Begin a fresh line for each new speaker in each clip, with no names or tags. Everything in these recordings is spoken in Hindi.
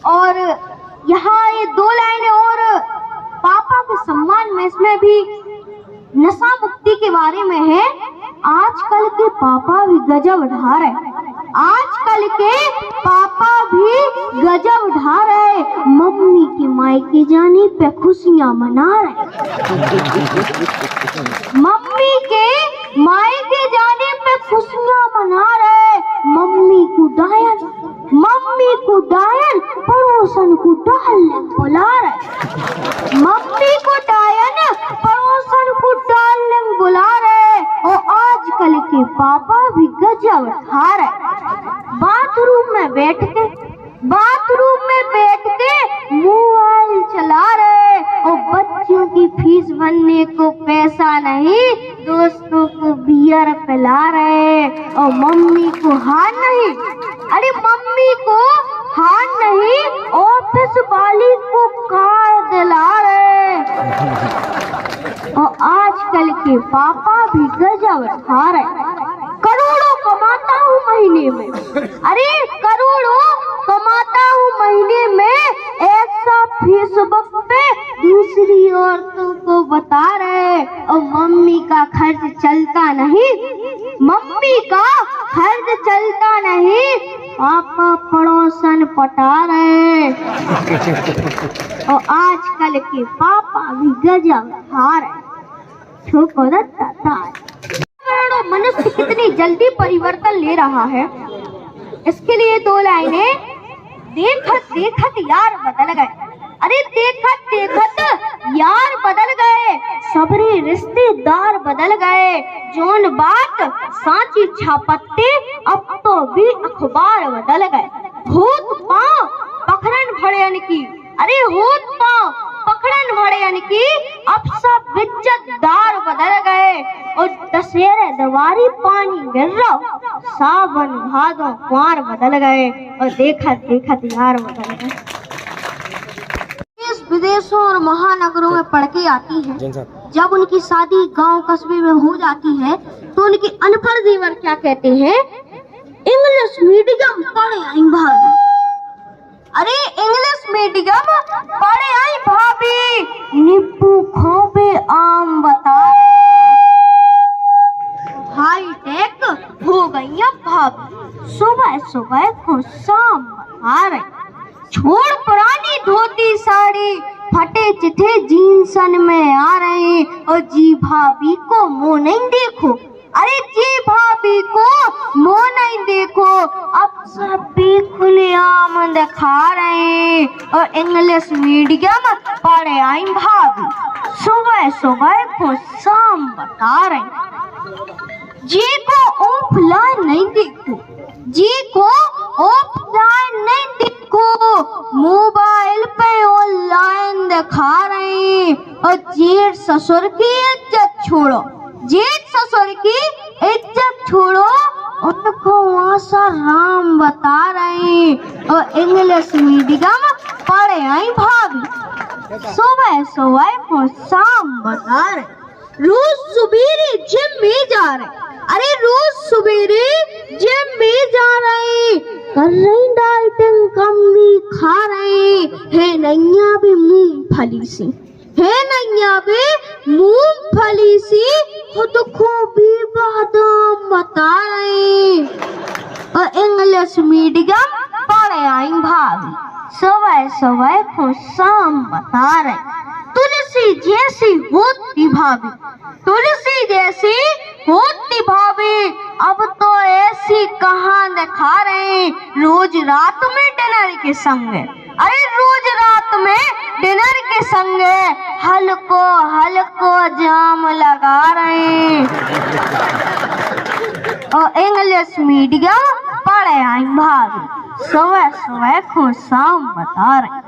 और यहाँ ये 2 लाइनें और पापा के सम्मान में, इसमें भी नशा मुक्ति के बारे में है। आजकल के पापा भी गजब ढा रहे, आजकल के पापा भी गजब ढा रहे, मम्मी की मायके जाने पे खुशियां मना रहे। मम्मी के मायके जाने पे खुशियां मना रहे, मम्मी को डायन पड़ोसन को डार्लिंग बुला रहे, मम्मी को डायन पड़ोसन को डार्लिंग बुला रहे। और आजकल के पापा भी गजब ढा रहे, बाथरूम में बैठ के मोबाइल चला रहे, और बच्चों की फीस भरने को पैसा नहीं, दोस्तों को बियर पिला रहे, और मम्मी को हार नहीं, अरे मम्मी को हार नहीं, ऑफिस वाली को कार दिला रहे। और आजकल के पापा भी गजब ढा रहे, करोड़ों कमाता हूँ महीने में, अरे करोड़ों कमाता हूँ महीने में, ऐसा फेसबुक पे दूसरी औरतों को बता रहे, और मम्मी का खर्च चलता नहीं, मम्मी का खर्च चलता नहीं, पापा पड़ोसन पटा रहे। और आजकल के पापा भी गजब ढा रहे, मनुष्य कितनी जल्दी परिवर्तन ले रहा है। इसके लिए 2 लाइनें, देखत देखत यार बदल गए, अरे देखत देखत यार बदल गए, सबरे रिश्तेदार बदल गए, जोन बात सांची छापत्ते अब तो भी अखबार बदल गए। होत पांव पखरन भड़यन की, अरे होत पांव पखरन भड़यन की, अब सब इज्जतदार बदल गए, और दशहरे दवारी पानी गिर रहा, सावन भादों कुंवर बदल गए, और देखत देखत यार बदल गए। देश विदेशों और महानगरों में पढ़ के आती है, जब उनकी शादी गांव कस्बे में हो जाती है तो उनके अनपढ़ देवर क्या कहते हैं, इंग्लिश मीडियम पढ़े आई भाभी, अरे इंग्लिश मीडियम पढ़े आई भाभी, नींबू खोबे आम बता, हाई टेक हो गई भाभी, सुबह सुबह को शाम बता रहे, छोड़ पुरानी धोती साड़ी, फटे चिट्ठे जींसन में आ रहे, और जी भाभी को मुंह नहीं देखो, अरे जी भाभी को मुंह नहीं देखो, अब सब भी खुलेआम दिखा रहे, और इंग्लिश मीडियम पढ़े आई भाभी, सुबह सुबह को शाम बता रहे। जी को ऑफलाइन नहीं देखो, जी को ऑफलाइन नहीं देखो, मोबाइल पे ऑनलाइन दिखा रहे, और जेठ ससुर की इज्जत छोड़ो, जेठ ससुर की इज्जत छोड़ो, उनको आशा राम बता रहे, और इंग्लिश मीडियम पढ़े आई भाभी, सुबह सुबह को शाम बता रहे। रोज सुबेरे जिम में जा रहे, अरे रोज सुबेरे जिम में जा रहे, कर रही डाइटिंग, कमी खा रहे, है नैया भी मूंगफली सी, है नैया भी मूंगफली सी, खुद को भी बादाम बता रहे, और इंग्लिश मीडियम पढ़े आई भाभी, सुबह सुबह को शाम बता रहे। तुलसी जैसी होती भाभी, तुलसी जैसी होती भाभी, अब तो ऐसी कहाँ दिखा रहे, रोज रात में डिनर के संग, अरे रोज रात में डिनर के संग हल्को हल्को जाम लगा रहे, और इंग्लिश मीडियम पढ़े आई भाभी, सुबह सुबह को शाम बता रहे।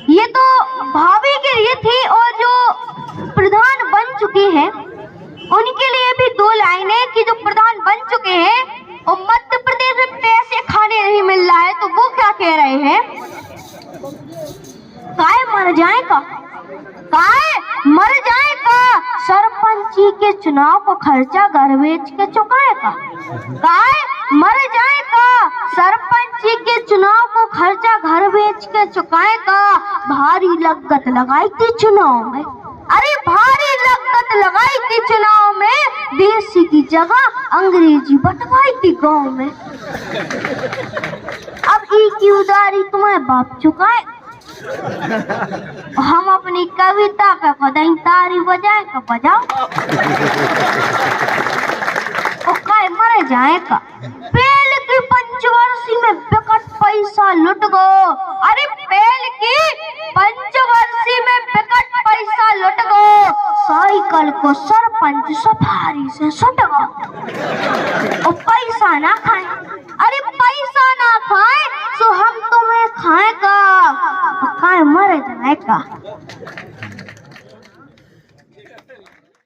ये तो भाभी के लिए थी, और जो प्रधान बन चुके हैं उनके लिए भी 2 लाइनें कि जो प्रधान बन चुके हैं और मध्य प्रदेश में पैसे खाने नहीं मिल रहा है, तो वो क्या कह रहे हैं, काय मर जाए का, काय मर जाए का, सरपंची के चुनाव को खर्चा घर बेच के चुकाए का, काय मर कच्चा घर बेच के चुकाए का, भारी लागत लगाई थी चुनाव में। अरे भारी लागत लगाई थी चुनाव में, देसी की जगह अंग्रेजी बंटवाई थी गांव में। अब ई की उधारी तुम्हें बाप चुकाए। हम अपनी कविता का कदई तारी बजाए का बजाओ, काय मरे जाए का। पेल की पंचवर्षी में बिकट पैसा लुट गो, अरे पेल की पंचवर्षी में बिकट पैसा लुट गो, साइकिल को सरपंच सफारी से सुट गो। और पैसा ना खाए, अरे पैसा ना खाए तो हम तुम्हें खाए का, काय मरे जाए का।